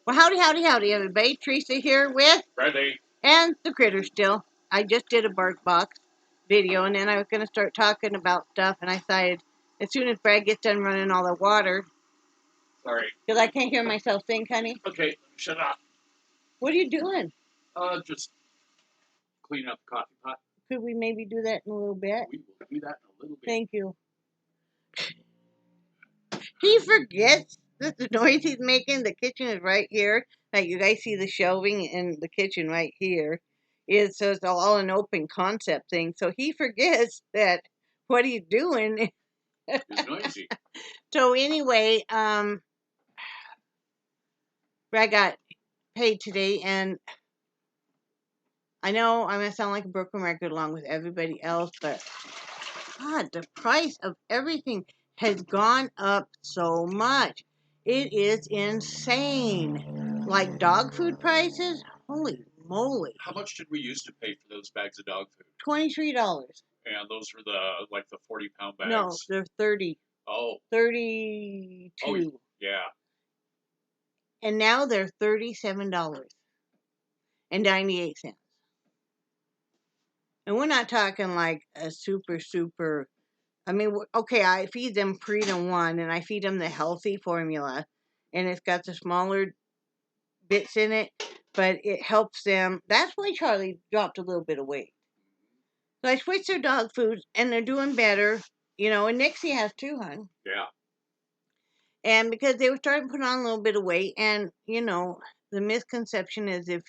Well, howdy, howdy, howdy, everybody. Teresa here with Ready. and the critter still. I just did a bark box video, and then I was going to start talking about stuff, and I decided as soon as Brad gets done running all the water, Sorry. because I can't hear myself think, honey. Okay, shut up. What are you doing? Just clean up the coffee pot. Could we maybe do that in a little bit? We will do that in a little bit. Thank you. He forgets that the noise he's making. The kitchen is right here. Like you guys see the shelving in the kitchen right here. So it's all an open concept thing. So he forgets that what he's doing. It's noisy. So anyway, Brad got paid today, and I know I'm gonna sound like a broken record along with everybody else, but God, the price of everything has gone up so much. It is insane. Like dog food prices, holy moly. How much did we used to pay for those bags of dog food? $23. And those were the 40-pound bags? No, they're 30. Oh. 32. Oh, yeah. And now they're $37.98. And we're not talking like a super, I mean, okay, I feed them Freedom 1, and I feed them the healthy formula, and it's got the smaller bits in it, but it helps them. That's why Charlie dropped a little bit of weight. So I switched their dog food, and they're doing better, and Nixie has too, hon. Yeah. And because they were starting to put on a little bit of weight, and, the misconception is if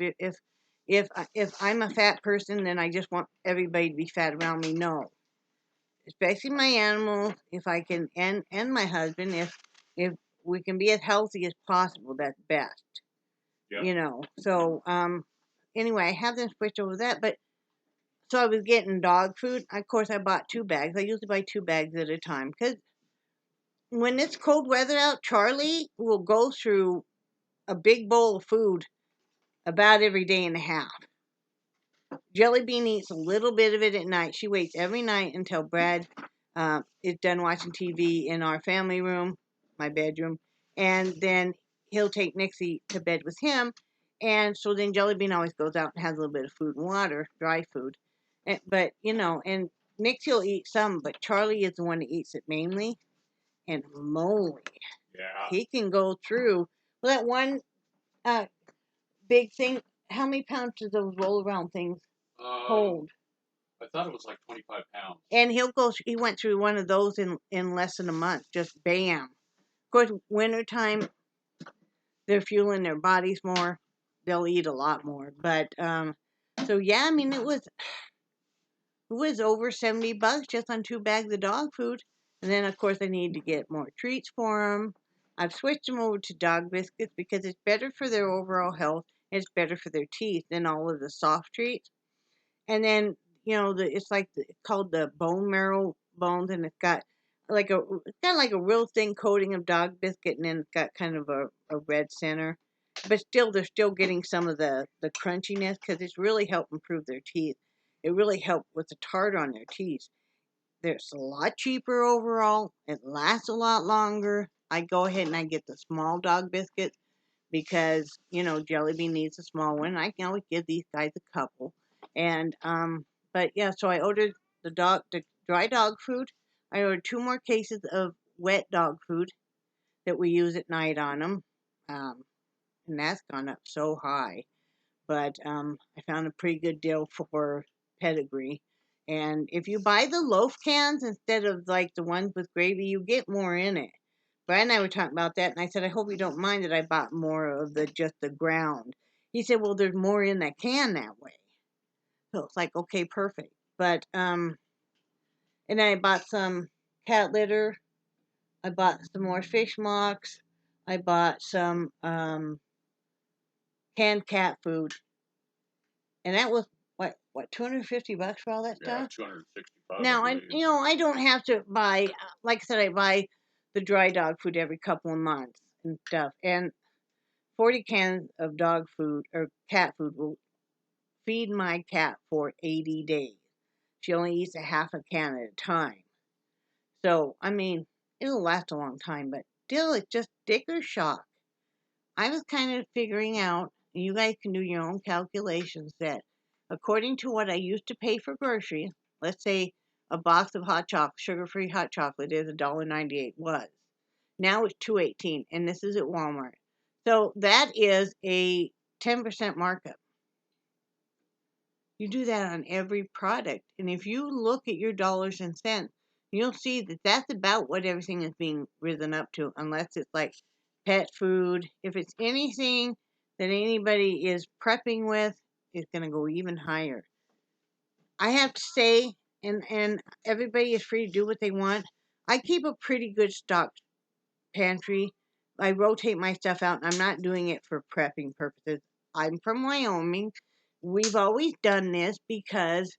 I'm a fat person, then I just want everybody to be fat around me. No. Especially my animals, if I can, and my husband, if we can be as healthy as possible, that's best. Yeah. So anyway, I have them switch over that, but so I was getting dog food. Of course, I bought 2 bags. I usually buy 2 bags at a time because when it's cold weather out, Charlie will go through a big bowl of food about every day and a half. Jellybean eats a little bit of it at night. She waits every night until Brad is done watching TV in our family room, my bedroom, and then he'll take Nixie to bed with him. And so then Jellybean always goes out and has a little bit of food and water, dry food. But, and Nixie will eat some, but Charlie is the one that eats it mainly. And moly, Yeah. he can go through. Well, that one big thing, how many pounds does those roll around things hold? I thought it was like 25 pounds. And he went through one of those in less than a month. Just bam. Of course, wintertime, they're fueling their bodies more. They'll eat a lot more. But, so yeah, I mean, it was over $70 just on 2 bags of dog food. And then, of course, I need to get more treats for them. I've switched them over to dog biscuits because it's better for their overall health. And it's better for their teeth than all of the soft treats. And then, it's called the bone marrow bones, and it's got like a real thin coating of dog biscuit, and then it's got kind of a red center. But still, they're still getting some of the crunchiness because it's really helped improve their teeth. It really helped with the tartar on their teeth. It's a lot cheaper overall. It lasts a lot longer. I go ahead and I get the small dog biscuit because, Jellybean needs a small one. I can always give these guys a couple. And, but yeah, so I ordered the dry dog food. I ordered 2 more cases of wet dog food that we use at night on them. And that's gone up so high. But I found a pretty good deal for Pedigree. And if you buy the loaf cans instead of like the ones with gravy, you get more in it. Brad and I were talking about that, and I said, I hope you don't mind that I bought more of just the ground. He said, well, there's more in that can that way. So it's like, okay, perfect. But, and then I bought some cat litter. I bought some more fish mocks. I bought some canned cat food. And that was, what, $250 for all that stuff? Yeah, $265. Now, I don't have to buy, like I said, I buy the dry dog food every couple of months and stuff. And 40 cans of dog food or cat food will feed my cat for 80 days. She only eats a half a can at a time. So, I mean, it'll last a long time, but still, it's just sticker shock. I was kind of figuring out, and you guys can do your own calculations, that according to what I used to pay for groceries, let's say a box of hot chocolate, sugar-free hot chocolate is $1.98 was. Now it's $2.18, and this is at Walmart. So that is a 10% markup. You do that on every product. And if you look at your dollars and cents, you'll see that that's about what everything is being risen up to, unless it's like pet food. If it's anything that anybody is prepping with, it's going to go even higher. I have to say, and everybody is free to do what they want, I keep a pretty good stock pantry. I rotate my stuff out, and I'm not doing it for prepping purposes. I'm from Wyoming. We've always done this because,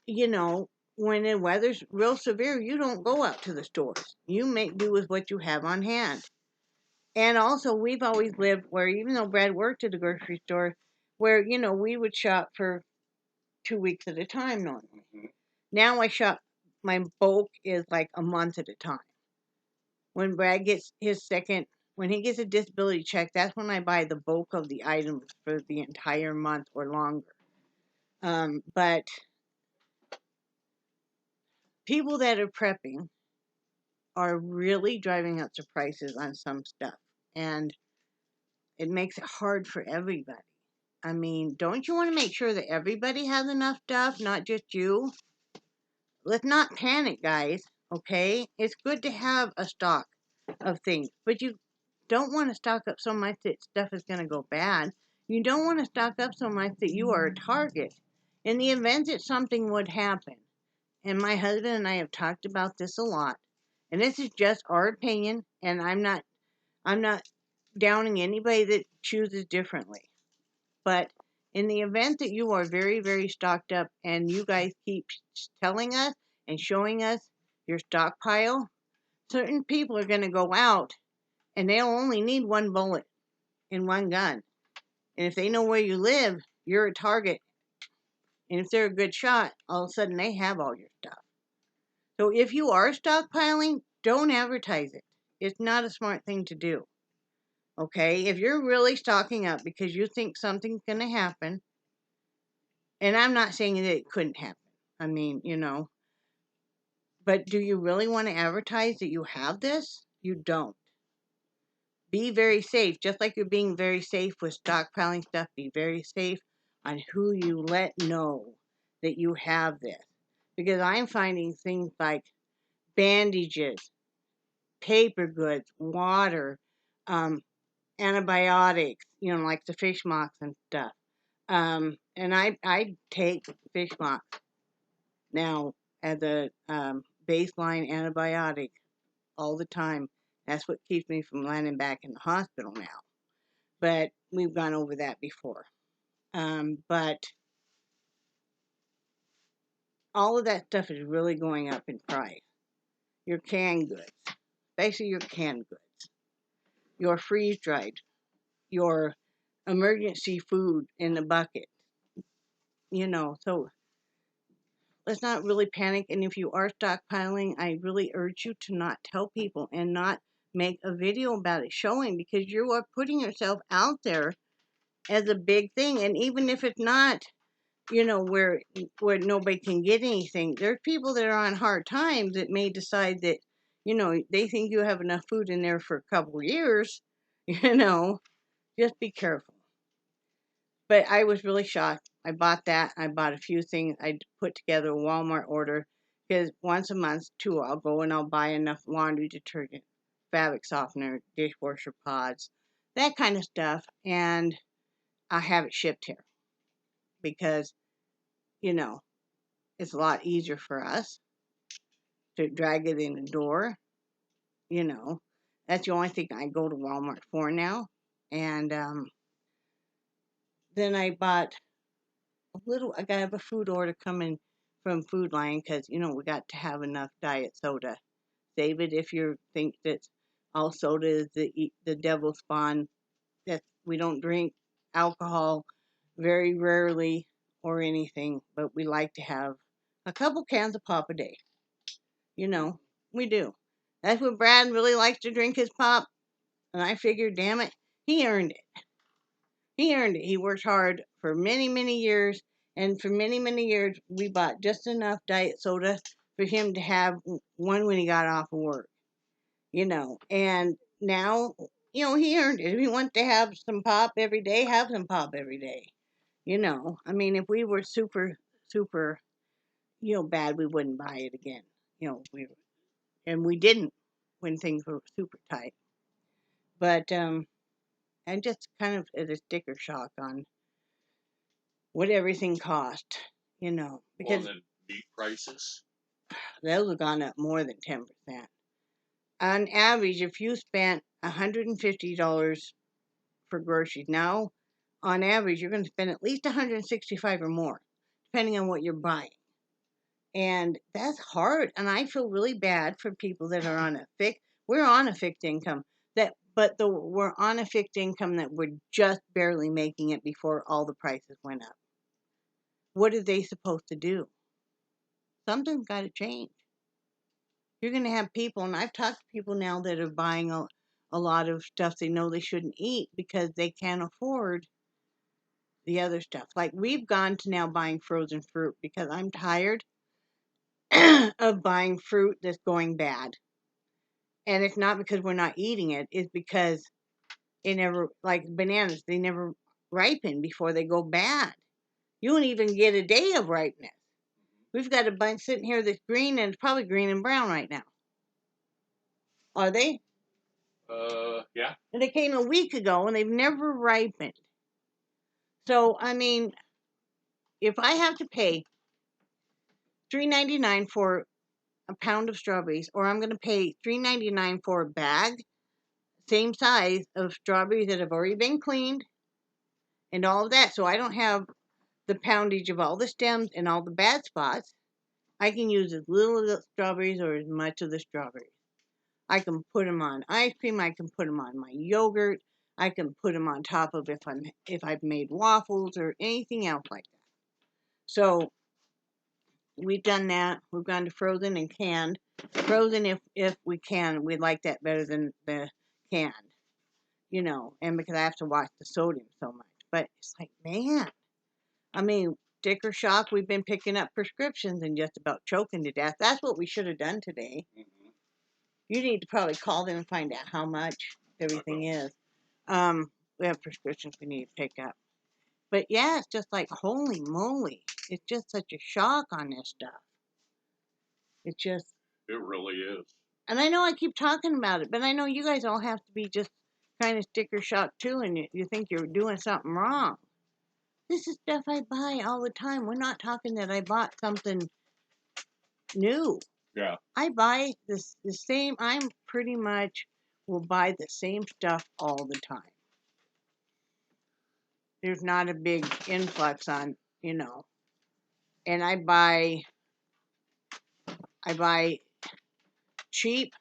you know, when the weather's real severe, you don't go out to the stores. You make do with what you have on hand. And also, we've always lived where, even though Brad worked at the grocery store, where, you know, we would shop for 2 weeks at a time normally. Now I shop, my bulk is like a month at a time. When Brad gets his second, when he gets a disability check, that's when I buy the bulk of the items for the entire month or longer. But people that are prepping are really driving up the prices on some stuff, and it makes it hard for everybody. I mean, don't you want to make sure that everybody has enough stuff, not just you? Let's not panic, guys, okay? It's good to have a stock of things, but you don't want to stock up so much that stuff is going to go bad. You don't want to stock up so much that you are a target. In the event that something would happen, and my husband and I have talked about this a lot, and this is just our opinion, and I'm not downing anybody that chooses differently. But in the event that you are very, very stocked up and you guys keep telling us and showing us your stockpile, certain people are going to go out and they'll only need one bullet in one gun. And if they know where you live, you're a target. And if they're a good shot, all of a sudden they have all your stuff. So if you are stockpiling, don't advertise it. It's not a smart thing to do. Okay? If you're really stocking up because you think something's going to happen, and I'm not saying that it couldn't happen. I mean, you know, but do you really want to advertise that you have this? You don't. Be very safe. Just like you're being very safe with stockpiling stuff, be very safe on who you let know that you have this. Because I'm finding things like bandages, paper goods, water, antibiotics, you know, like the fish mocks and stuff. And I take fish mocks now as a baseline antibiotic all the time. That's what keeps me from landing back in the hospital now. But we've gone over that before. But all of that stuff is really going up in price. Your canned goods, basically your canned goods, your freeze-dried, your emergency food in the bucket, you know, so let's not really panic. And if you are stockpiling, I really urge you to not tell people and not make a video about it showing, because you are putting yourself out there as a big thing. And even if it's not, you know, where nobody can get anything, there's people that are on hard times that may decide that, you know, they think you have enough food in there for a couple of years. You know, just be careful. But I was really shocked. I bought that. I bought a few things. I put together a Walmart order, because once a month, too, I'll go and I'll buy enough laundry detergent, fabric softener, dishwasher pods, that kind of stuff, and I have it shipped here because, you know, it's a lot easier for us to drag it in the door. You know, that's the only thing I go to Walmart for now. And then I bought I got to have a food order coming from Food Line, because, you know, we got to have enough diet soda. Save it if you think that all soda is the devil's spawn. That we don't drink alcohol very rarely or anything, but we like to have a couple cans of pop a day. You know, we do. That's what Brad really likes to drink, his pop. And I figured, damn it, he earned it. He earned it. He worked hard for many, many years. And for many, many years, we bought just enough diet soda for him to have one when he got off of work, And now, he earned it. If he wants to have some pop every day, have some pop every day. I mean, if we were super, super, bad, we wouldn't buy it again. We didn't when things were super tight. But I'm just kind of at a sticker shock on what everything cost, because Well, then meat prices. those have gone up more than 10%. On average, if you spent $150 for groceries now, on average, you're going to spend at least $165 or more, depending on what you're buying. And that's hard. And I feel really bad for people that are on we're on a fixed income, we're on a fixed income that we're just barely making it before all the prices went up. What are they supposed to do? Something's got to change. You're going to have people, and I've talked to people now that are buying a lot of stuff they know they shouldn't eat because they can't afford the other stuff. Like we've gone to now buying frozen fruit because I'm tired of buying fruit that's going bad. And it's not because we're not eating it, it's because it never, like bananas, they never ripen before they go bad. You won't even get a day of ripeness. We've got a bunch sitting here that's green, and it's probably green and brown right now. Are they? Yeah. And they came a week ago, and they've never ripened. So, I mean, if I have to pay $3.99 for a pound of strawberries, or I'm going to pay $3.99 for a bag, same size of strawberries that have already been cleaned, and all of that, so I don't have the poundage of all the stems and all the bad spots. I can use as little of the strawberries or as much of the strawberries. I can put them on ice cream. I can put them on my yogurt. I can put them on top of if I've made waffles or anything else like that. So we've done that. We've gone to frozen and canned. Frozen, if we can, we like that better than the canned. And because I have to watch the sodium so much. But it's like, man, I mean, sticker shock, we've been picking up prescriptions and just about choking to death. That's what we should have done today. Mm-hmm. You need to probably call them and find out how much everything is. We have prescriptions we need to pick up. But yeah, it's just like, holy moly. It's just such a shock on this stuff. It really is. And I know I keep talking about it, but I know you guys all have to be just kind of sticker shock too, and you think you're doing something wrong. This is stuff I buy all the time. We're not talking that I bought something new. Yeah. I buy the same. I'm pretty much will buy the same stuff all the time. There's not a big influx on, and I buy cheap,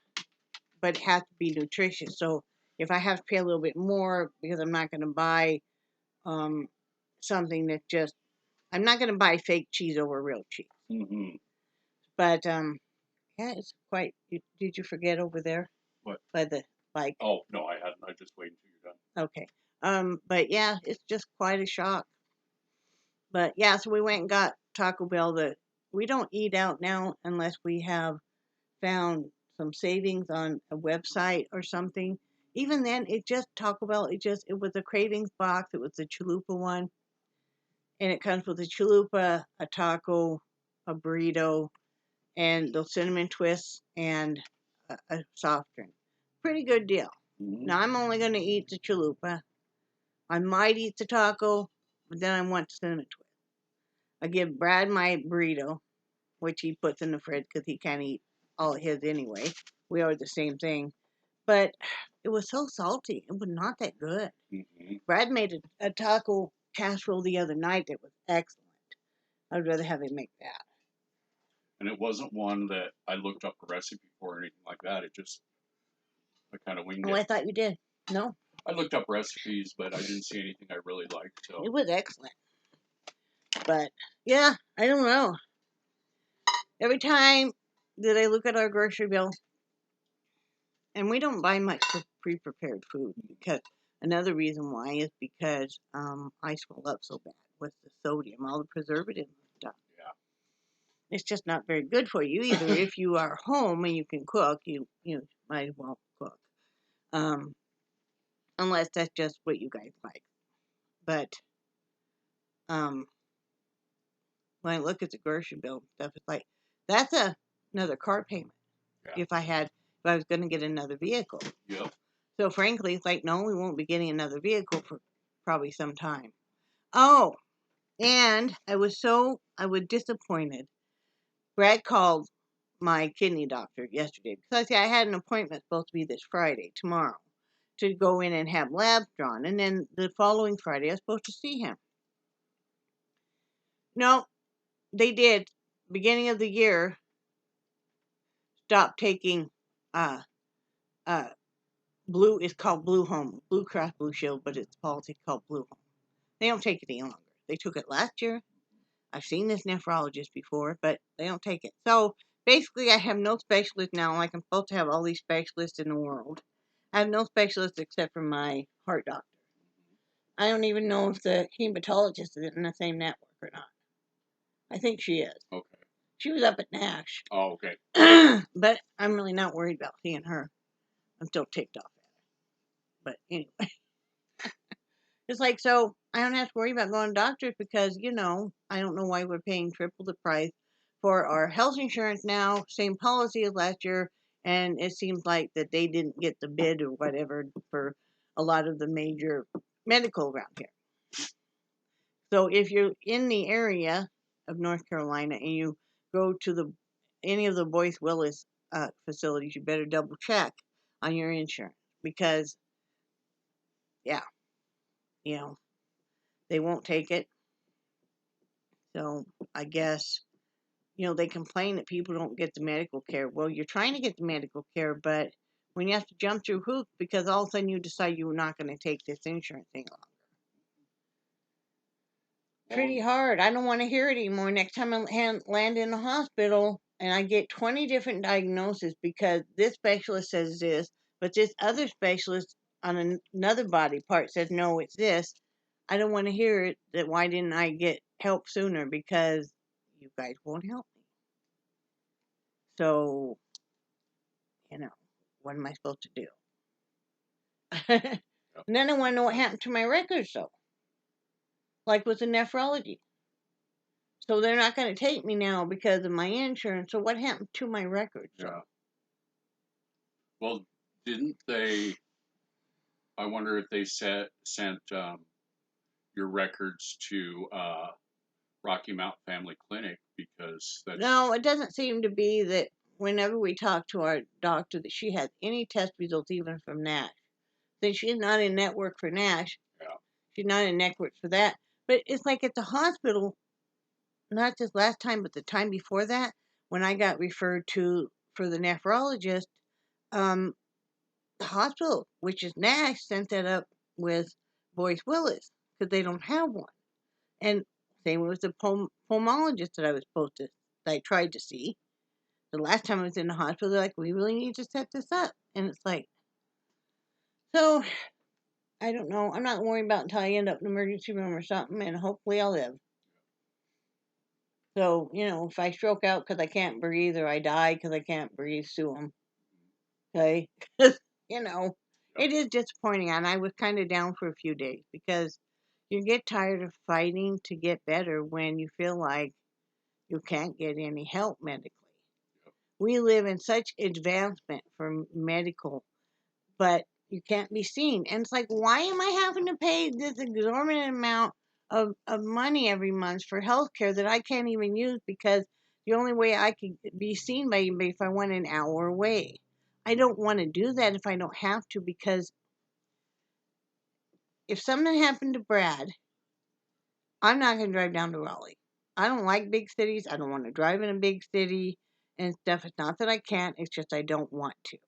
but it has to be nutritious. So if I have to pay a little bit more because I'm not going to buy something that I'm not going to buy fake cheese over real cheese. Mm-hmm. But yeah, it's quite. Did you forget over there? What? By the bike. Oh no, I hadn't. I just waited until you're done. Okay. But yeah, it's just quite a shock. But yeah, so we went and got Taco Bell. We don't eat out now unless we have found some savings on a website or something. Even then, Taco Bell. It was a cravings box. It was the chalupa one, and it comes with a chalupa, a taco, a burrito, and those cinnamon twists and a soft drink. Pretty good deal. Mm-hmm. Now I'm only going to eat the chalupa. I might eat the taco, but then I want cinnamon twist. I give Brad my burrito, which he puts in the fridge because he can't eat all of his anyway. We are the same thing. But it was so salty. It was not that good. Mm-hmm. Brad made a taco casserole the other night that was excellent. I'd rather have him make that. And it wasn't one that I looked up a recipe for or anything like that. I kind of winged it. Oh, I thought you did. No? I looked up recipes, but I didn't see anything I really liked. So it was excellent. But, yeah, I don't know. Every time that I look at our grocery bill, and we don't buy much pre-prepared food because Another reason why is because I swell up so bad with the sodium, all the preservatives and stuff. Yeah. It's just not very good for you either. If you are home and you can cook, you might as well cook. Unless that's just what you guys like. But when I look at the grocery bill and stuff, it's like that's another car payment. Yeah. If I was going to get another vehicle. Yep. So frankly, it's like, no, we won't be getting another vehicle for probably some time. Oh, and I was disappointed. Brad called my kidney doctor yesterday because I had an appointment supposed to be this Friday, tomorrow, to go in and have labs drawn. And then the following Friday, I was supposed to see him. No, they did. Beginning of the year, stop taking Blue is called Blue Home, Blue Cross Blue Shield, but it's policy called Blue Home. They don't take it any longer. They took it last year. I've seen this nephrologist before, but they don't take it. So basically, I have no specialist now. Like I'm supposed to have all these specialists in the world. I have no specialist except for my heart doctor. I don't even know if the hematologist is in the same network or not. I think she is. Okay. She was up at Nash. Oh, okay. But I'm really not worried about seeing her. I'm still ticked off at her. But anyway. It's like, so I don't have to worry about going to doctors because, I don't know why we're paying triple the price for our health insurance now, same policy as last year, and it seems like that they didn't get the bid or whatever for a lot of the major medical around here. So if you're in the area of North Carolina and you go to any of the Boyce Willis facilities, you better double check on your insurance because, yeah, they won't take it. So I guess, they complain that people don't get the medical care. Well, you're trying to get the medical care, but when you have to jump through hoops because all of a sudden you decide you're not going to take this insurance any longer. Pretty hard. I don't want to hear it anymore. Next time I land in the hospital and I get 20 different diagnoses because this specialist says this, but this other specialist on another body part says, no, it's this. I don't want to hear it that why didn't I get help sooner because you guys won't help me. So, what am I supposed to do? And then I want to know what happened to my records, though. Like with the nephrology. So they're not going to take me now because of my insurance. So what happened to my records? Yeah. Well, didn't they? I wonder if they sent your records to Rocky Mountain Family Clinic because that's. No, it doesn't seem to be that whenever we talk to our doctor that she has any test results even from NASH. Then she's not in network for NASH. Yeah. She's not in network for that. But it's like at the hospital, not just last time, but the time before that, when I got referred to for the nephrologist, the hospital, which is NASH, sent that up with Boyce Willis because they don't have one. And same with the pulmonologist that I tried to see. The last time I was in the hospital, they're like, we really need to set this up. And it's like, so, I don't know. I'm not worried about until I end up in an emergency room or something, and hopefully I'll live. So, if I stroke out because I can't breathe or I die because I can't breathe, sue them. Okay? It is disappointing, and I was kind of down for a few days because you get tired of fighting to get better when you feel like you can't get any help medically. We live in such advancement for medical, but you can't be seen. And it's like, why am I having to pay this exorbitant amount of money every month for health care that I can't even use because the only way I could be seen by anybody if I went an hour away. I don't want to do that if I don't have to because if something happened to Brad, I'm not going to drive down to Raleigh. I don't like big cities. I don't want to drive in a big city and stuff. It's not that I can't. It's just I don't want to.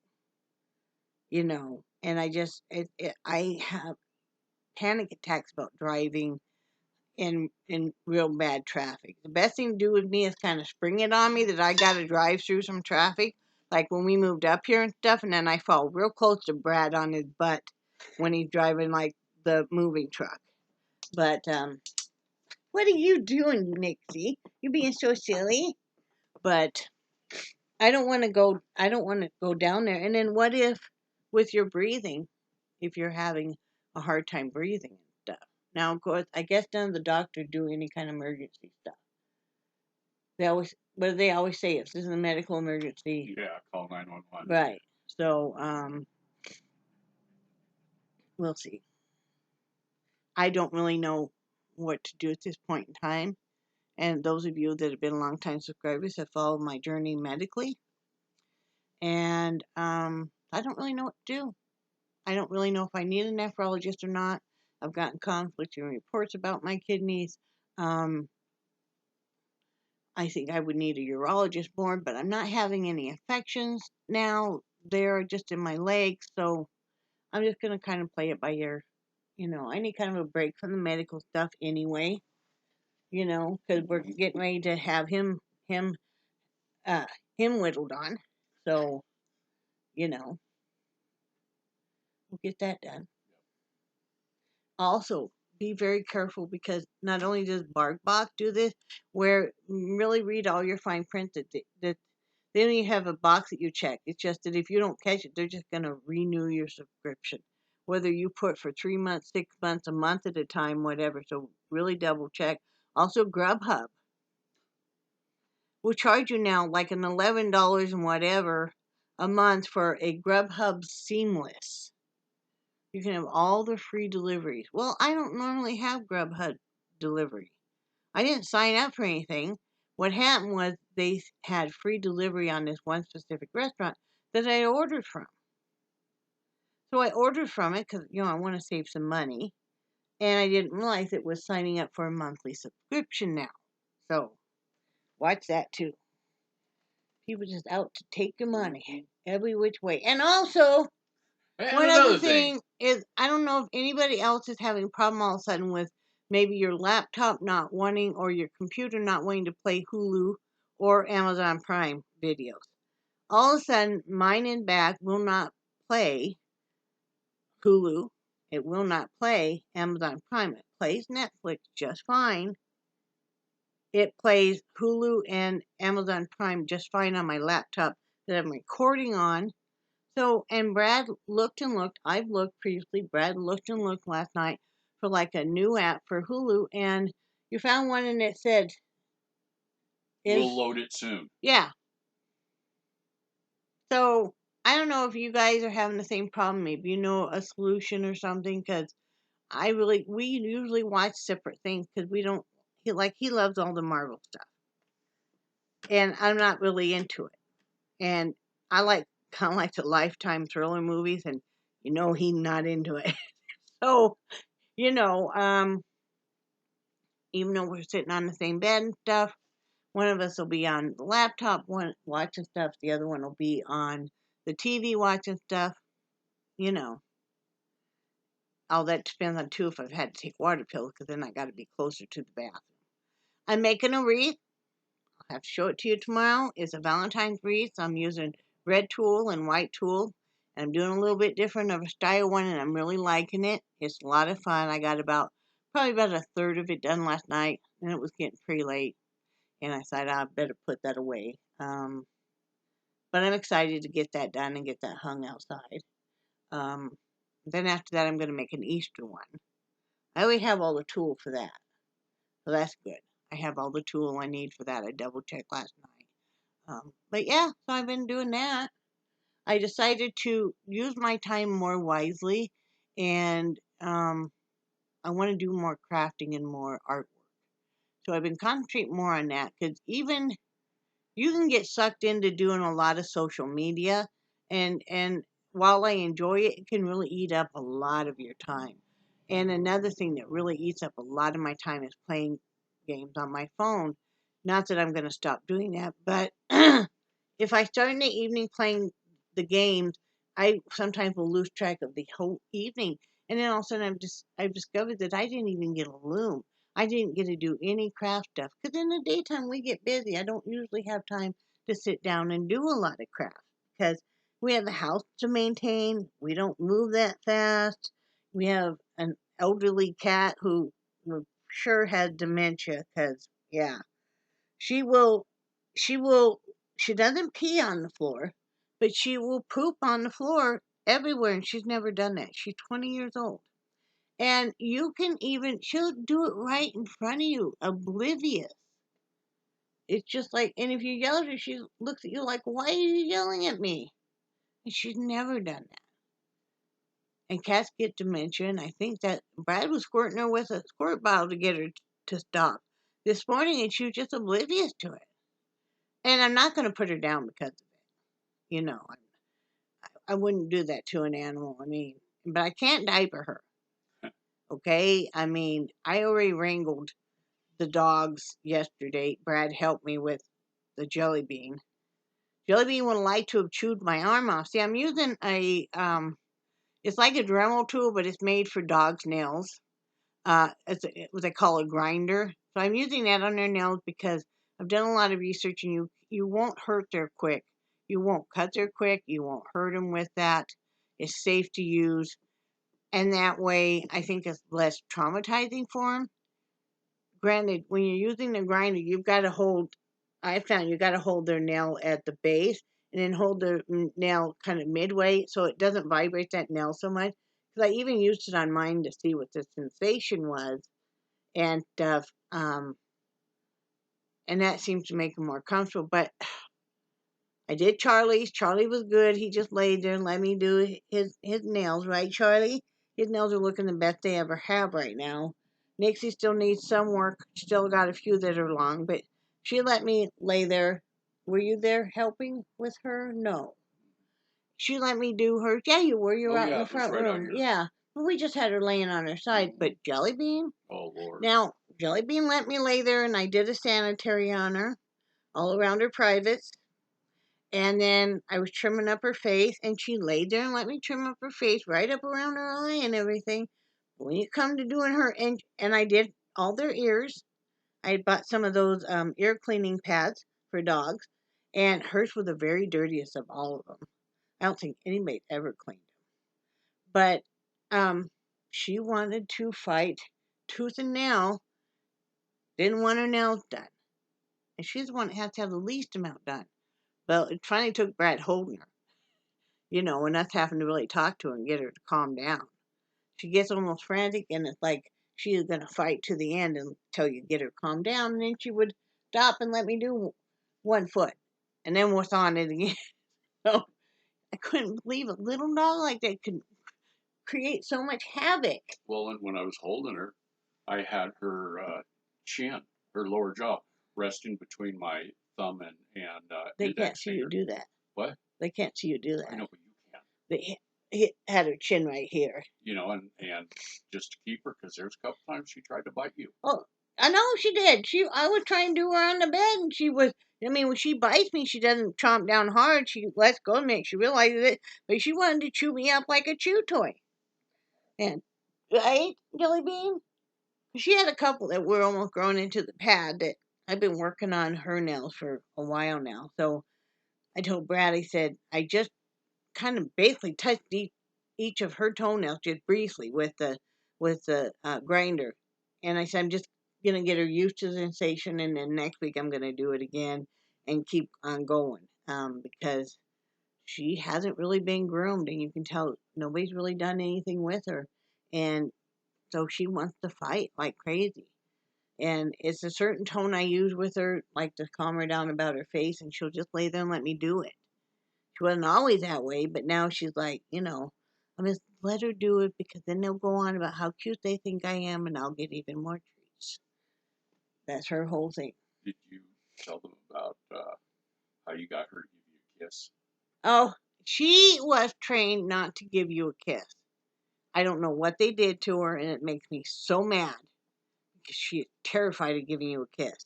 And I have panic attacks about driving in real bad traffic. The best thing to do with me is kind of spring it on me that I got to drive through some traffic, like when we moved up here and stuff, and then I fall real close to Brad on his butt when he's driving like the moving truck. But what are you doing, Nixie? You're being so silly. But I don't want to go. I don't want to go down there. And then what if, with your breathing, if you're having a hard time breathing and stuff? Now, of course, I guess none of the doctors do any kind of emergency stuff. They always, what do they always say? If this is a medical emergency, Yeah, call 911. right? So, we'll see. I don't really know what to do at this point in time. And those of you that have been long-time subscribers have followed my journey medically. And I don't really know what to do. I don't really know if I need a nephrologist or not. I've gotten conflicting reports about my kidneys. I think I would need a urologist more, but I'm not having any infections now. They're just in my legs, so I'm just going to kind of play it by ear. I need kind of a break from the medical stuff anyway, because we're getting ready to have him, uh, whittled on. So, we'll get that done. Also, be very careful because not only does BarkBox do this, where really read all your fine print that they don't even have a box that you check. It's just that if you don't catch it, they're just going to renew your subscription. Whether you put for 3 months, 6 months, a month at a time, whatever. So really double check. Also, Grubhub will charge you now like an $11 and whatever a month for a Grubhub Seamless. You can have all the free deliveries. Well, I don't normally have Grubhub delivery. I didn't sign up for anything. What happened was they had free delivery on this one specific restaurant that I ordered from. So I ordered from it because, I want to save some money. And I didn't realize it was signing up for a monthly subscription now. So watch that too. People just out to take your money every which way. And also, And one another other thing is, I don't know if anybody else is having a problem all of a sudden with maybe your laptop not wanting or your computer not wanting to play Hulu or Amazon Prime videos. All of a sudden, mine and back will not play Hulu. It will not play Amazon Prime. It plays Netflix just fine. It plays Hulu and Amazon Prime just fine on my laptop that I'm recording on. So, and Brad looked and looked. I've looked previously. Brad looked and looked last night for like a new app for Hulu, and you found one and it said, We'll load it soon. Yeah. So, I don't know if you guys are having the same problem. Maybe you know a solution or something, because we usually watch separate things because we don't, he loves all the Marvel stuff. And I'm not really into it. And I kind of like the Lifetime thriller movies, and he's not into it. So, even though we're sitting on the same bed and stuff, one of us will be on the laptop watching stuff, the other one will be on the TV watching stuff. All that depends on too if I've had to take water pills, because then I got to be closer to the bathroom. I'm making a wreath. I'll have to show it to you tomorrow. It's a Valentine's wreath. I'm using red tulle and white tulle. And I'm doing a little bit different of a style one, and I'm really liking it. It's a lot of fun. I got probably about a third of it done last night, and it was getting pretty late. And I thought I better put that away. But I'm excited to get that done and get that hung outside. Then after that, I'm going to make an Easter one. I already have all the tulle for that. So that's good. I have all the tulle I need for that. I double checked last night. But yeah, so I've been doing that. I decided to use my time more wisely, and I want to do more crafting and more artwork. So I've been concentrating more on that, because even you can get sucked into doing a lot of social media, and while I enjoy it, it can really eat up a lot of your time. And another thing that really eats up a lot of my time is playing games on my phone. Not that I'm going to stop doing that, but if I start in the evening playing the games, I sometimes will lose track of the whole evening. And then all of a sudden I've discovered that I didn't even get a loom. I didn't get to do any craft stuff, because in the daytime we get busy. I don't usually have time to sit down and do a lot of craft, because We have a house to maintain. We don't move that fast. We have an elderly cat who I'm sure has dementia because, yeah, she will, she will, she doesn't pee on the floor, but she will poop on the floor everywhere, and she's never done that. She's 20 years old. And you can even, she'll do it right in front of you, oblivious. It's just like, and if you yell at her, she looks at you like, why are you yelling at me? And she's never done that. And cats get dementia, and I think that Brad was squirting her with a squirt bottle to get her to stop this morning, and she was just oblivious to it. And I'm not going to put her down because of it. You know, I wouldn't do that to an animal. I mean, but I can't diaper her. Okay? I mean, I already wrangled the dogs yesterday. Brad helped me with the Jellybean. Jellybean would like to have chewed my arm off. See, I'm using a, it's like a Dremel tool, but it's made for dogs' nails. It's what they call a grinder. So I'm using that on their nails because I've done a lot of research, and you won't hurt their quick. You won't cut their quick. You won't hurt them with that. It's safe to use, and that way I think it's less traumatizing for them. Granted, when you're using the grinder, you've got to hold. I found you got to hold their nail at the base, and then hold their nail kind of midway so it doesn't vibrate that nail so much. Because I even used it on mine to see what the sensation was, and stuff. And that seems to make them more comfortable. But I did Charlie's. Charlie was good. He just laid there and let me do his nails, right, Charlie? His nails are looking the best they ever have right now. Nixie still needs some work. Still got a few that are long, but she let me lay there. Were you there helping with her? No. She let me do her. Yeah, you were. You were out in the front room. Yeah. But we just had her laying on her side. But Jellybean? Oh, Lord. Now, Jellybean let me lay there, and I did a sanitary on her, all around her privates. And then I was trimming up her face, and she laid there and let me trim up her face, right up around her eye and everything. When you come to doing her, and I did all their ears. I had bought some of those ear cleaning pads for dogs, and hers were the very dirtiest of all of them. I don't think anybody ever cleaned them. But she wanted to fight tooth and nail, didn't want her nails done. And she's the one that has to have the least amount done. Well, it finally took Brad holding her, and us having to really talk to her and get her to calm down. She gets almost frantic, and it's like she is going to fight to the end until you get her calmed down. And then she would stop and let me do one foot, and then was on it again. So I couldn't believe a little dog like that could create so much havoc. Well, and when I was holding her, I had her chin, her lower jaw, resting between my thumb and They can't see you do that. What? They can't see you do that. I know, but you can. They had her chin right here. And just to keep her, because there's a couple times she tried to bite you. Oh, I know she did. I was trying to do her on the bed, and she was. I mean, when she bites me, she doesn't chomp down hard. She lets go of me. She realizes it, but she wanted to chew me up like a chew toy. And right, Jellybean? She had a couple that were almost grown into the pad that I've been working on her nails for a while now. So I told Brad, I said, I just kind of basically touched each of her toenails just briefly with the grinder. And I said, I'm just going to get her used to the sensation, and then next week I'm going to do it again and keep on going because she hasn't really been groomed, and you can tell nobody's really done anything with her. And so she wants to fight like crazy. And it's a certain tone I use with her, like to calm her down about her face, and she'll just lay there and let me do it. She wasn't always that way, but now she's like, I'm just let her do it because then they'll go on about how cute they think I am, and I'll get even more treats. That's her whole thing. Did you tell them about how you got her to give you a kiss? Oh, she was trained not to give you a kiss. I don't know what they did to her, and it makes me so mad because she is terrified of giving you a kiss.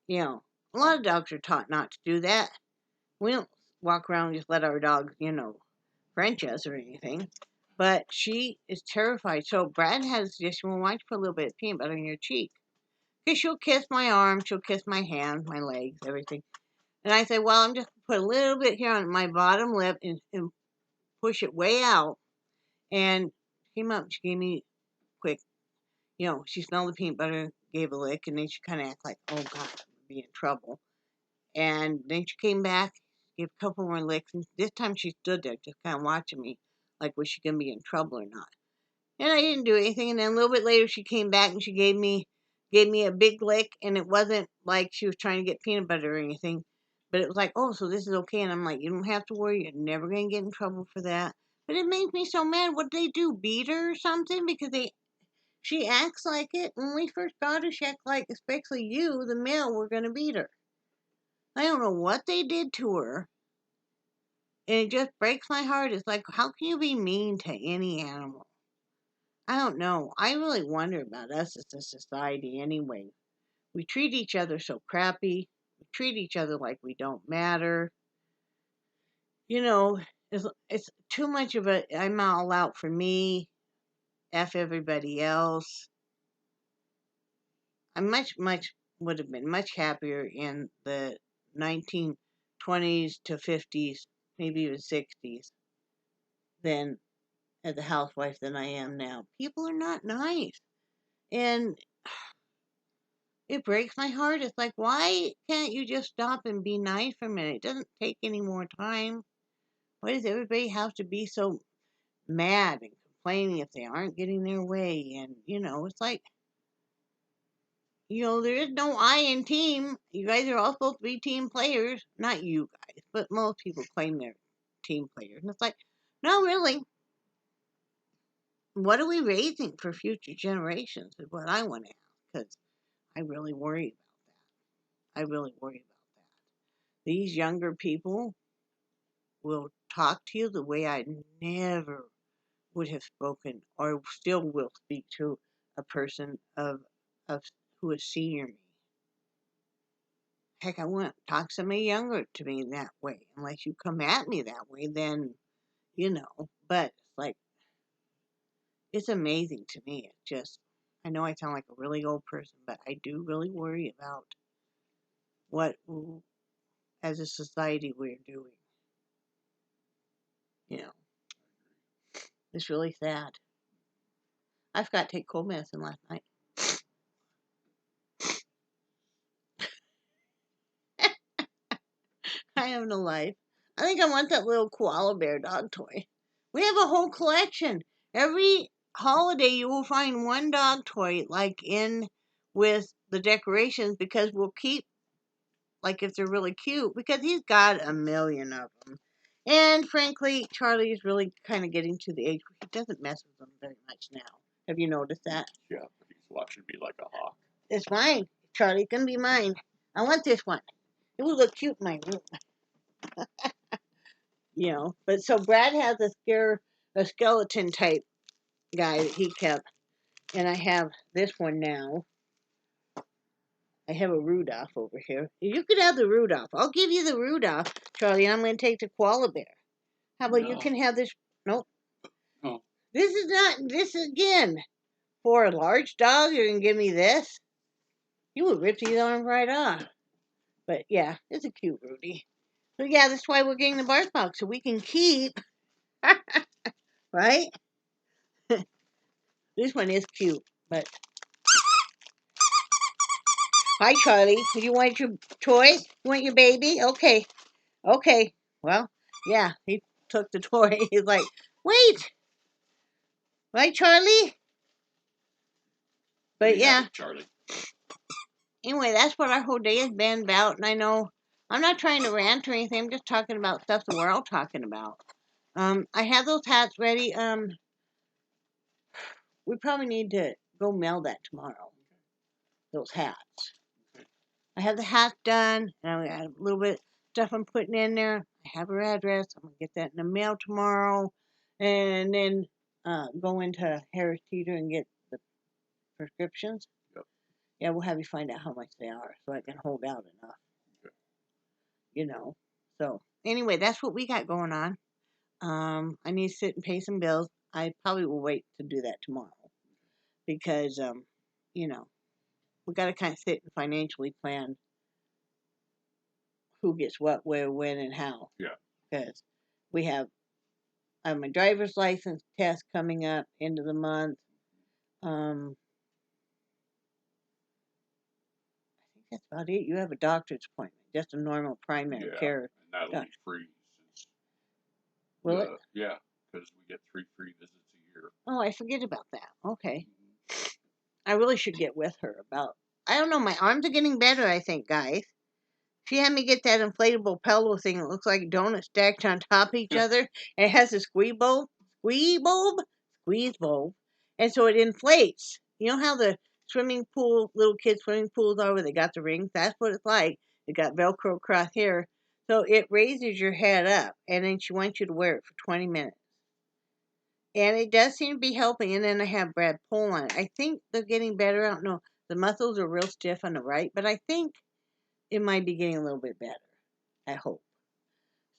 A lot of dogs are taught not to do that. We don't walk around and just let our dogs, French us or anything. But she is terrified. So Brad had a suggestion, well, why don't you put a little bit of peanut butter on your cheek? Because she'll kiss my arm, she'll kiss my hands, my legs, everything. And I said, well, I'm just going to put a little bit here on my bottom lip and push it way out. And she came up, she gave me quick, she smelled the peanut butter, gave a lick, and then she kind of acted like, oh, God, I'm going to be in trouble. And then she came back, gave a couple more licks, and this time she stood there just kind of watching me, like, was she going to be in trouble or not? And I didn't do anything, and then a little bit later she came back and she gave me a big lick, and it wasn't like she was trying to get peanut butter or anything, but it was like, oh, so this is okay. And I'm like, you don't have to worry, you're never going to get in trouble for that. But it makes me so mad. What did they do, beat her or something? Because she acts like it. When we first got her, she acted like, especially you, the male, were going to beat her. I don't know what they did to her, and it just breaks my heart. It's like, how can you be mean to any animal? I don't know. I really wonder about us as a society anyway. We treat each other so crappy. We treat each other like we don't matter. You know, it's too much of a I'm all out for me, F everybody else. I much would have been much happier in the 1920s to 50s, maybe even 60s, than as a housewife than I am now. People are not nice. And it breaks my heart. It's like, why can't you just stop and be nice for a minute? It doesn't take any more time. Why does everybody have to be so mad and complaining if they aren't getting their way? And, it's like, there is no I in team. You guys are all supposed to be team players. Not you guys, but most people claim they're team players. And it's like, no, really. What are we raising for future generations is what I want to ask, because I really worry about that. I really worry about that. These younger people will talk to you the way I never would have spoken or still will speak to a person of who is senior me. Heck, I wouldn't talk to somebody younger to me that way unless you come at me that way. Then, But like, it's amazing to me. It's just, I know I sound like a really old person, but I do really worry about what, as a society, we're doing. It's really sad. I forgot to take cold medicine last night. I have no life. I think I want that little koala bear dog toy. We have a whole collection. Every holiday you will find one dog toy like in with the decorations, because we'll keep, like, if they're really cute, because he's got a million of them. And frankly, Charlie is really kind of getting to the age where he doesn't mess with them very much now. Have you noticed that? Yeah, but he's watching me like a hawk. It's mine, Charlie. It's gonna be mine. I want this one. It will look cute in my room. But so Brad has a skeleton type guy that he kept, and I have this one now. I have a Rudolph over here. You could have the Rudolph. I'll give you the Rudolph, Charlie, and I'm going to take the koala bear. How about you can have this? Nope. Oh. This is not. This again for a large dog. You're going to give me this? You would rip these arms right off. But yeah, it's a cute Rudy. So yeah, that's why we're getting the bark box, so we can keep. Right? This one is cute, but hi, Charlie. You want your toy? You want your baby? Okay. Okay. Well, yeah, he took the toy. He's like, wait. Right, Charlie? But yeah. Charlie. Anyway, that's what our whole day has been about. And I know I'm not trying to rant or anything. I'm just talking about stuff that we're all talking about. I have those hats ready. We probably need to go mail that tomorrow. Those hats. I have the hat done, and I got a little bit of stuff I'm putting in there. I have her address. I'm gonna get that in the mail tomorrow, and then go into Harris Teeter and get the prescriptions. Yep. Yeah, we'll have you find out how much they are, so I can hold out enough. Okay. So anyway, that's what we got going on. I need to sit and pay some bills. I probably will wait to do that tomorrow because we got to kind of sit and financially plan who gets what, where, when, and how. Yeah. Because I have my driver's license test coming up end of the month. I think that's about it. You have a doctor's appointment, just a normal primary care. And that'll doc- be free. Since Will it? Yeah, because we get 3 free visits a year. Oh, I forget about that. Okay. Mm-hmm. I really should get with her about. I don't know. My arms are getting better, I think, guys. She had me get that inflatable pillow thing. It looks like donuts stacked on top of each other. And it has a squeeze bulb, and so it inflates. You know how the little kids' swimming pools are where they got the rings? That's what it's like. It got Velcro across here. So it raises your head up, and then she wants you to wear it for 20 minutes. And it does seem to be helping. And then I have Brad pull on it. I think they're getting better. I don't know. The muscles are real stiff on the right, but I think it might be getting a little bit better. I hope.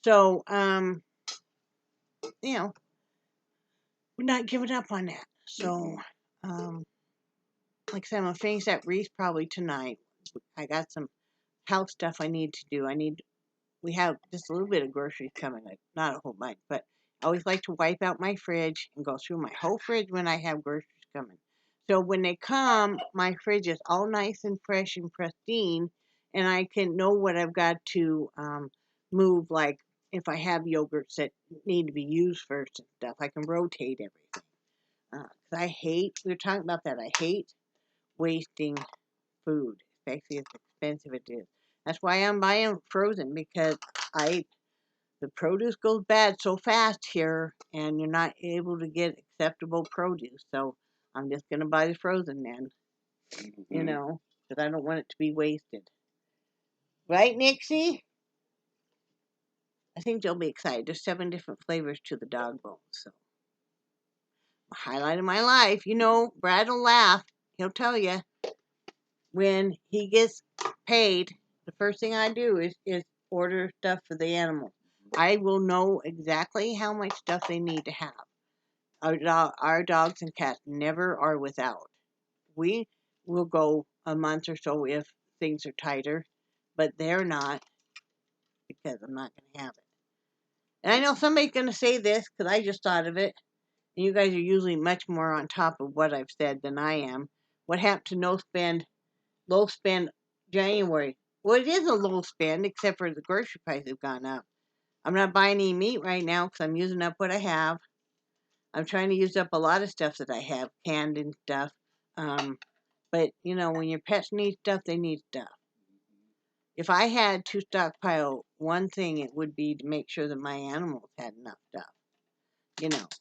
So, we're not giving up on that. So, like I said, I'm gonna finish that wreath probably tonight. I got some house stuff I need to do. We have just a little bit of groceries coming, like not a whole bunch, but I always like to wipe out my fridge and go through my whole fridge when I have groceries coming. So when they come, my fridge is all nice and fresh and pristine, and I can know what I've got to move, like if I have yogurts that need to be used first and stuff, I can rotate everything. 'Cause we were talking about that, I hate wasting food, especially as expensive it is. That's why I'm buying frozen, because the produce goes bad so fast here, and you're not able to get acceptable produce. So I'm just gonna buy the frozen then, Mm-hmm. because I don't want it to be wasted. Right, Nixie? I think they'll be excited. There's 7 different flavors to the dog bones. So, highlight of my life. Brad will laugh. He'll tell you when he gets paid. The first thing I do is order stuff for the animals. I will know exactly how much stuff they need to have. Our dogs and cats never are without. We will go a month or so if things are tighter, but they're not, because I'm not going to have it. And I know somebody's going to say this because I just thought of it, and you guys are usually much more on top of what I've said than I am. What happened to low spend January? Well, it is a low spend, except for the grocery prices have gone up. I'm not buying any meat right now because I'm using up what I have. I'm trying to use up a lot of stuff that I have, canned and stuff. But, when your pets need stuff, they need stuff. If I had to stockpile one thing, it would be to make sure that my animals had enough stuff,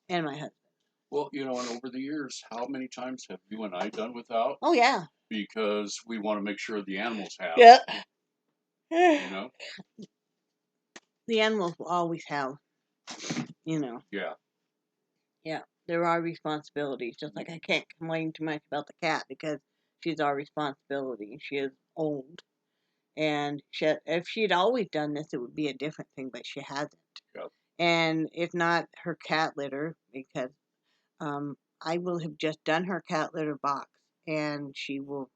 and my husband. Well, and over the years, how many times have you and I done without? Oh, yeah. Because we want to make sure the animals have. Yeah. The animals will always have, Yeah. Yeah, there are responsibilities. Just like I can't complain too much about the cat because she's our responsibility. She is old. And if she'd always done this, it would be a different thing, but she hasn't. Yep. And if not her cat litter, because I will have just done her cat litter box, and she will,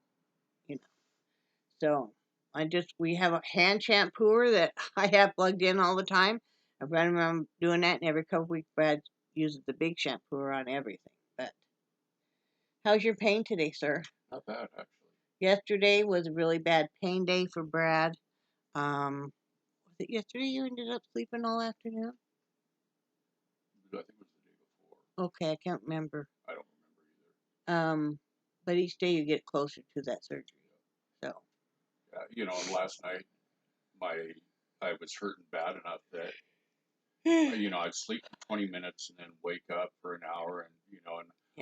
So we have a hand shampooer that I have plugged in all the time. I run around doing that, and every couple weeks, Brad uses the big shampooer on everything. But how's your pain today, sir? Not bad, actually. Yesterday was a really bad pain day for Brad. Was it yesterday you ended up sleeping all afternoon? I think it was the day before. Okay, I can't remember. I don't remember either. But each day you get closer to that surgery. So. Yeah, and last night I was hurting bad enough that I'd sleep for 20 minutes and then wake up for an hour, and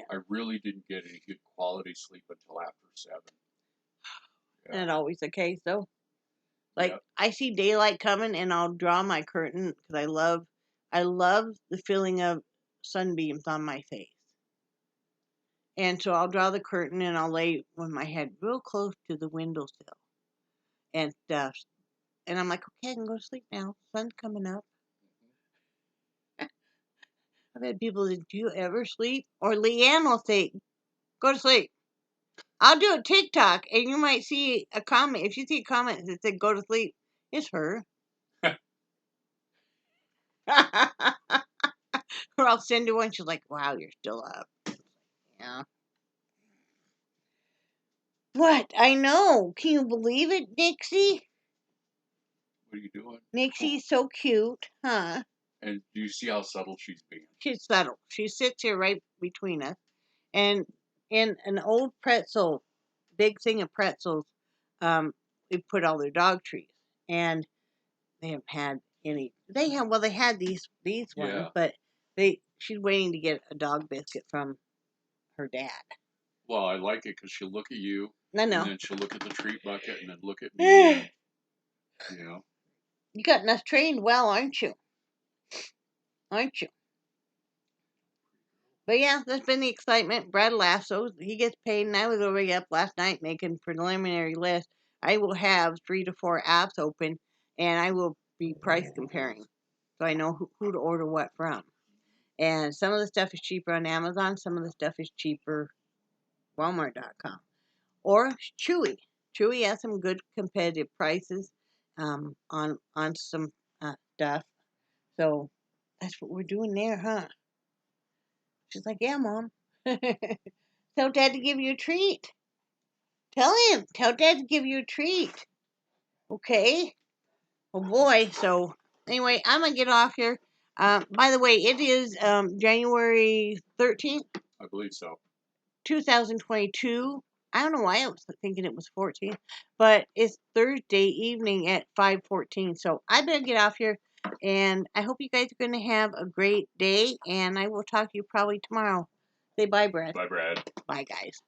I really didn't get any good quality sleep until after 7. Yeah. Not always the case though. Like I see daylight coming, and I'll draw my curtain because I love the feeling of sunbeams on my face. And so I'll draw the curtain, and I'll lay with my head real close to the windowsill and stuff. And I'm like, okay, I can go to sleep now. Sun's coming up. I've had people that, do you ever sleep? Or Leanne will say, go to sleep. I'll do a TikTok, and you might see a comment. If you see a comment that said, go to sleep, it's her. Or I'll send her one. She's like, wow, you're still up. Yeah. What? I know. Can you believe it, Nixie? What are you doing? Nixie's so cute, huh? And do you see how subtle she's being? She's subtle. She sits here right between us. And in an old pretzel, big thing of pretzels, we put all their dog treats. And they haven't had any. They had these ones, Yeah. but she's waiting to get a dog biscuit from her dad. Well, I like it because she'll look at you, I and know. then she'll look at the treat bucket, and then look at me. And, you know. You got us trained well, aren't you? Aren't you? But yeah, that's been the excitement. Brad Lasso, he gets paid, and I was already up last night making preliminary list. I will have 3 to 4 apps open, and I will be price comparing, so I know who to order what from. And some of the stuff is cheaper on Amazon, some of the stuff is cheaper Walmart.com or Chewy. Chewy has some good competitive prices on some stuff. So that's what we're doing there, huh? She's like, yeah, Mom. Tell Dad to give you a treat. Tell him. Tell Dad to give you a treat. Okay? Oh, boy. So, anyway, I'm going to get off here. By the way, it is January 13th, I believe so. 2022. I don't know why I was thinking it was 14th, but it's Thursday evening at 5:14. So, I better get off here. And I hope you guys are going to have a great day. And I will talk to you probably tomorrow. Say bye, Brad. Bye, Brad. Bye, guys.